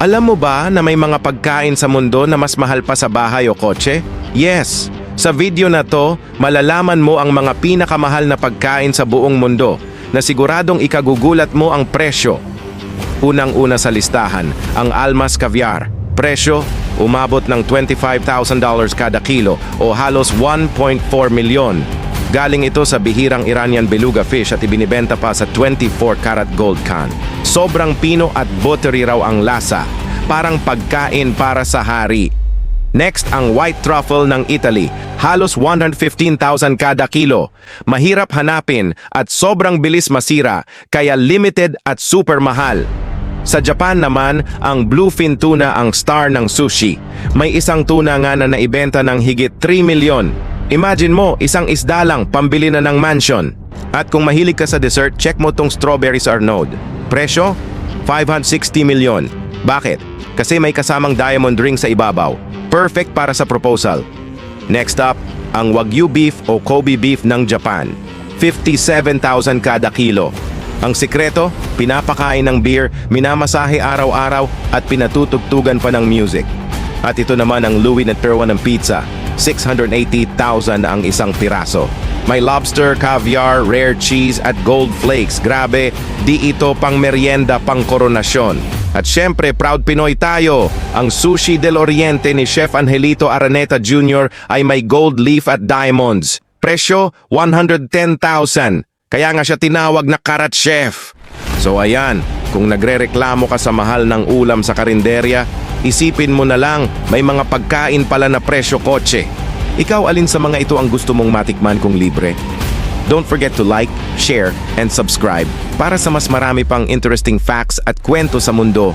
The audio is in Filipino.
Alam mo ba na may mga pagkain sa mundo na mas mahal pa sa bahay o kotse? Yes! Sa video na to, malalaman mo ang mga pinakamahal na pagkain sa buong mundo na siguradong ikagugulat mo ang presyo. Unang-una sa listahan, ang almas caviar. Presyo, umabot ng $25,000 kada kilo o halos 1.4 milyon. Galing ito sa bihirang Iranian beluga fish at ibinibenta pa sa 24-karat gold can. Sobrang pino at buttery raw ang lasa. Parang pagkain para sa hari. Next, ang white truffle ng Italy. Halos 115,000 kada kilo. Mahirap hanapin at sobrang bilis masira, kaya limited at super mahal. Sa Japan naman, ang bluefin tuna ang star ng sushi. May isang tuna nga na naibenta ng higit 3 milyon. Imagine mo, isang isda lang, pambili na ng mansion. At kung mahilig ka sa dessert, check mo tong strawberries Arnaud. Presyo? 560 milyon. Bakit? Kasi may kasamang diamond ring sa ibabaw. Perfect para sa proposal. Next up, ang Wagyu beef o Kobe beef ng Japan. 57,000 kada kilo. Ang sikreto, pinapakain ng beer, minamasahe araw-araw at pinatutugtugan pa ng music. At ito naman ang Louis na Terwa ng pizza. 680,000 ang isang piraso. May lobster, caviar, rare cheese at gold flakes. Grabe, di ito pang merienda, pang koronasyon. At syempre, proud Pinoy tayo. Ang Sushi del Oriente ni Chef Angelito Araneta Jr. ay may gold leaf at diamonds. Presyo, 110,000. Kaya nga siya tinawag na karat chef. So ayan, kung nagrereklamo ka sa mahal ng ulam sa karinderya, isipin mo na lang, may mga pagkain pala na presyo kotse. Ikaw, alin sa mga ito ang gusto mong matikman kung libre? Don't forget to like, share, and subscribe para sa mas marami pang interesting facts at kwento sa mundo.